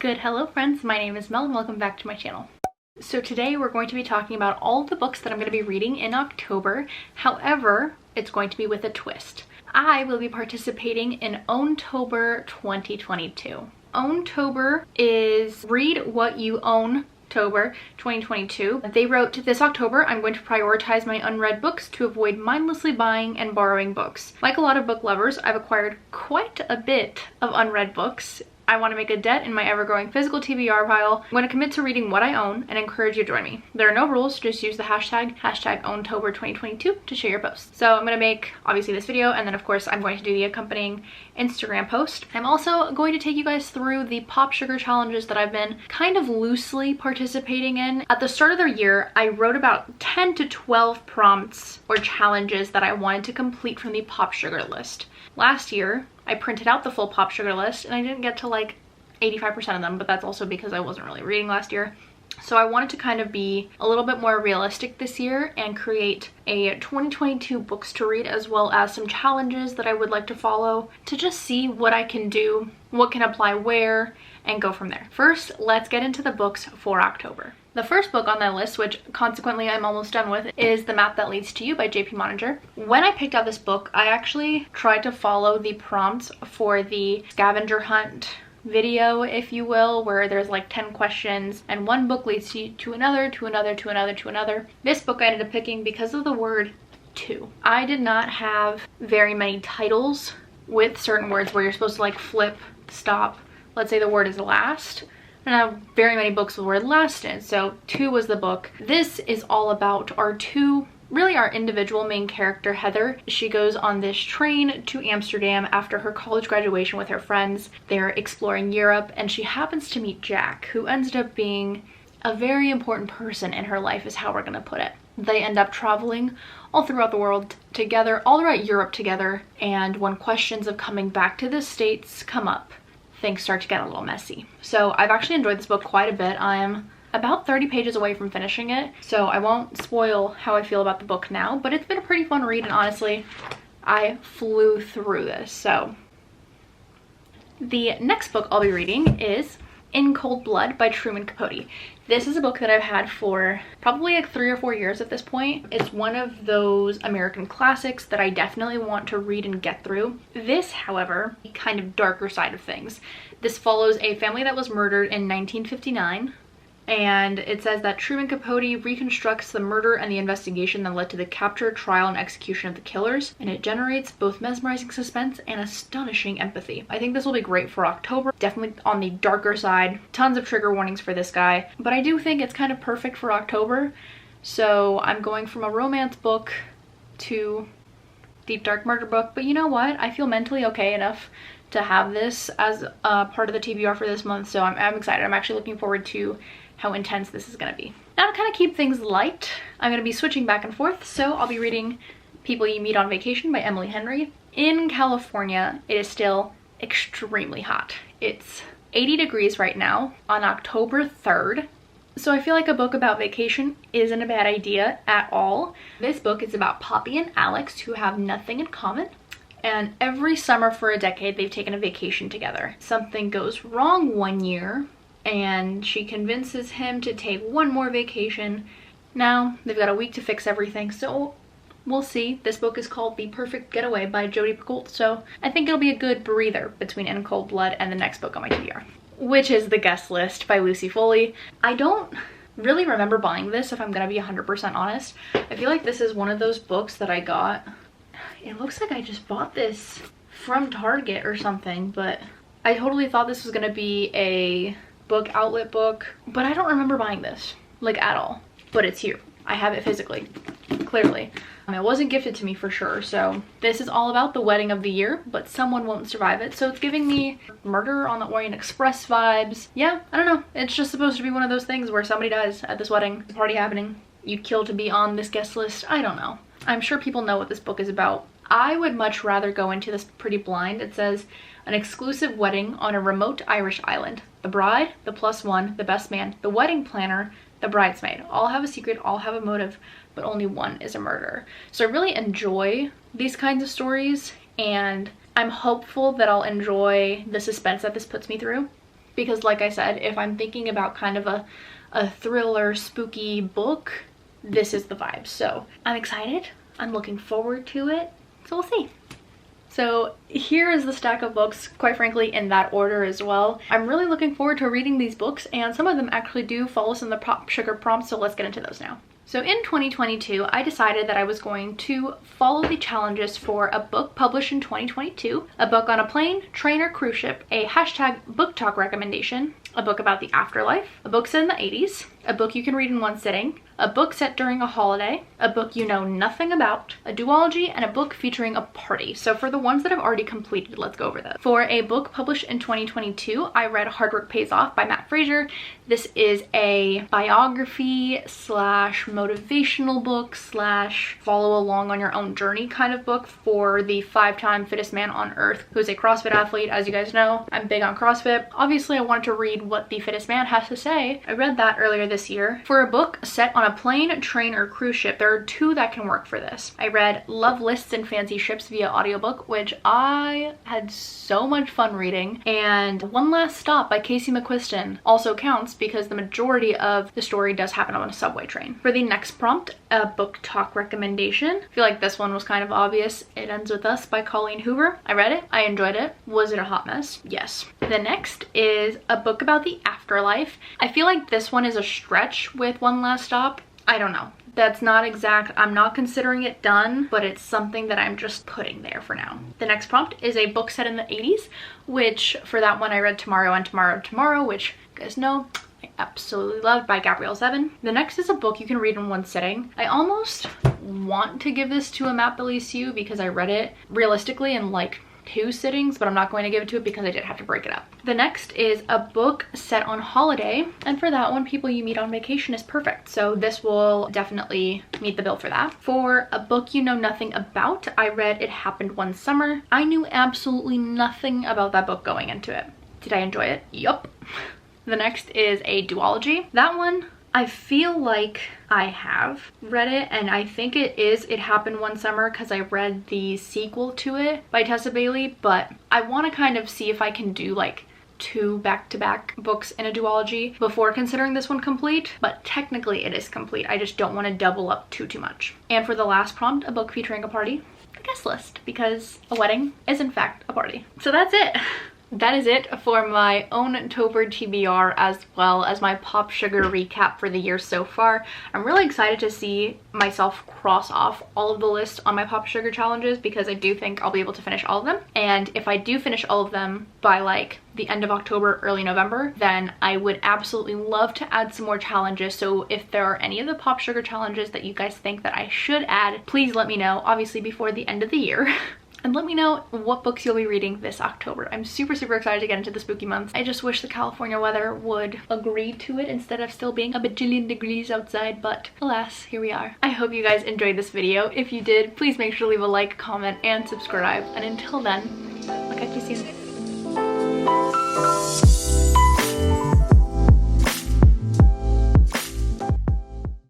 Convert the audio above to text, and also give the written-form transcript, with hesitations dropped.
Good, hello friends, my name is Mel and welcome back to my channel. So today we're going to be talking about all the books that I'm going to be reading in October. However, it's going to be with a twist. I will be participating in Owntober 2022. Owntober is Read What You Own October 2022. They wrote, "This October, I'm going to prioritize my unread books to avoid mindlessly buying and borrowing books. Like a lot of book lovers, I've acquired quite a bit of unread books. I want to make a dent in my ever-growing physical TBR pile. I'm going to commit to reading what I own and encourage you to join me. There are no rules, just use the hashtag Owntober2022 to share your posts." So I'm going to make, obviously, this video, and then of course I'm going to do the accompanying Instagram post. I'm also going to take you guys through the pop sugar challenges that I've been kind of loosely participating in. At the start of the year, I wrote about 10 to 12 prompts or challenges that I wanted to complete from the pop sugar list. Last year, I printed out the full pop sugar list and I didn't get to like 85% of them, but that's also because I wasn't really reading last year. So I wanted to kind of be a little bit more realistic this year and create a 2022 books to read, as well as some challenges that I would like to follow to just see what I can do, what can apply where, and go from there. First, let's get into the books for October. The first book on that list, which consequently I'm almost done with, is The Map That Leads to You by J.P. Monninger. When I picked out this book, I actually tried to follow the prompts for the scavenger hunt video, if you will, where there's like 10 questions and one book leads you to another, to another, to another, to another. This book I ended up picking because of the word to. I did not have very many titles with certain words where you're supposed to like flip, stop. Let's say the word is last. I don't have very many books with the word last in, so to was the book. This is all about our individual main character, Heather. She goes on this train to Amsterdam after her college graduation with her friends. They're exploring Europe and she happens to meet Jack, who ends up being a very important person in her life, is how we're gonna put it. They end up traveling all throughout the world together, all throughout Europe together, and when questions of coming back to the States come up, things start to get a little messy. So I've actually enjoyed this book quite a bit. I'm about 30 pages away from finishing it, so I won't spoil how I feel about the book now, but it's been a pretty fun read, and honestly, I flew through this. So the next book I'll be reading is In Cold Blood by Truman Capote. This is a book that I've had for probably like 3 or 4 years at this point. It's one of those American classics that I definitely want to read and get through. This, however, kind of darker side of things. This follows a family that was murdered in 1959. And it says that Truman Capote reconstructs the murder and the investigation that led to the capture, trial, and execution of the killers, and it generates both mesmerizing suspense and astonishing empathy. I think this will be great for October. Definitely on the darker side. Tons of trigger warnings for this guy, but I do think it's kind of perfect for October. So I'm going from a romance book to deep dark murder book, but you know what? I feel mentally okay enough to have this as a part of the TBR for this month, so I'm excited. I'm actually looking forward to how intense this is going to be. Now to kind of keep things light, I'm going to be switching back and forth, so I'll be reading People You Meet on Vacation by Emily Henry. In California, it is still extremely hot. It's 80 degrees right now on October 3rd, so I feel like a book about vacation isn't a bad idea at all. This book is about Poppy and Alex, who have nothing in common, and every summer for a decade they've taken a vacation together. Something goes wrong one year, and she convinces him to take one more vacation. Now they've got a week to fix everything, so we'll see. This book is called The Perfect Getaway by Jodi Picoult, so I think it'll be a good breather between In Cold Blood and the next book on my TBR, which is The Guest List by Lucy Foley. I don't really remember buying this, if I'm gonna be 100% honest. I feel like this is one of those books that I got. It looks like I just bought this from Target or something, but I totally thought this was gonna be a book outlet book, but I don't remember buying this like at all. But it's here. I have it physically, clearly. It wasn't gifted to me for sure, so this is all about the wedding of the year, but someone won't survive it, so it's giving me Murder on the Orient Express vibes. Yeah, I don't know, it's just supposed to be one of those things where somebody dies at this wedding, a party happening, you'd kill to be on this guest list. I don't know. I'm sure people know what this book is about. I would much rather go into this pretty blind. It says, an exclusive wedding on a remote Irish island. The bride, the plus one, the best man, the wedding planner, the bridesmaid. All have a secret, all have a motive, but only one is a murderer. So I really enjoy these kinds of stories, and I'm hopeful that I'll enjoy the suspense that this puts me through. because like I said, if I'm thinking about kind of a thriller, spooky book, this is the vibe. So I'm excited. I'm looking forward to it. So we'll see. So here is the stack of books, quite frankly, in that order as well. I'm really looking forward to reading these books, and some of them actually do follow some of the pop sugar prompts, so let's get into those now. So in 2022, I decided that I was going to follow the challenges for a book published in 2022, a book on a plane, train, or cruise ship, a hashtag book talk recommendation, a book about the afterlife, a book set in the 80s, a book you can read in one sitting, a book set during a holiday, a book you know nothing about, a duology, and a book featuring a party. So for the ones that I've already completed, let's go over that. For a book published in 2022, I read Hard Work Pays Off by Matt Fraser. This is a biography slash motivational book slash follow along on your own journey kind of book for the 5-time fittest man on earth who's a CrossFit athlete. As you guys know, I'm big on CrossFit. Obviously, I wanted to read what the fittest man has to say. I read that earlier this year. For a book set on a plane, train, or cruise ship, there are 2 that can work for this. I read Love Lists and Fancy Ships via audiobook, which I had so much fun reading, and One Last Stop by Casey McQuiston also counts because the majority of the story does happen on a subway train. For the next prompt, a book talk recommendation. I feel like this one was kind of obvious. It Ends With Us by Colleen Hoover. I read it. I enjoyed it. Was it a hot mess? Yes. The next is a book about the afterlife. I feel like this one is a stretch with One Last Stop. I don't know. That's not exact. I'm not considering it done, but it's something that I'm just putting there for now. The next prompt is a book set in the 80s, which for that one I read Tomorrow and Tomorrow Tomorrow, which you guys know I absolutely loved, by Gabrielle Zevin. The next is a book you can read in one sitting. I almost want to give this to a Matt Belisiu because I read it realistically in like 2 sittings, but I'm not going to give it to it because I did have to break it up. The next is a book set on holiday, and for that one, People You Meet on Vacation is perfect. So this will definitely meet the bill for that. For a book you know nothing about, I read It Happened One Summer. I knew absolutely nothing about that book going into it. Did I enjoy it? Yup. The next is a duology. That one, I feel like I have read it, and I think it is It Happened One Summer because I read the sequel to it by Tessa Bailey, but I want to kind of see if I can do like 2 back-to-back books in a duology before considering this one complete, but technically it is complete. I just don't want to double up too much. And for the last prompt, a book featuring a party, a guest list, because a wedding is in fact a party. So that's it. That is it for my own October TBR as well as my Pop Sugar recap for the year so far. I'm really excited to see myself cross off all of the lists on my Pop Sugar challenges because I do think I'll be able to finish all of them. And if I do finish all of them by like the end of October, early November, then I would absolutely love to add some more challenges. So if there are any of the Pop Sugar challenges that you guys think that I should add, please let me know, obviously before the end of the year. And let me know what books you'll be reading this October. I'm super excited to get into the spooky months. I just wish the California weather would agree to it instead of still being a bajillion degrees outside, but alas, here we are. I hope you guys enjoyed this video. If you did, please make sure to leave a like, comment, and subscribe. And until then, I'll catch you soon.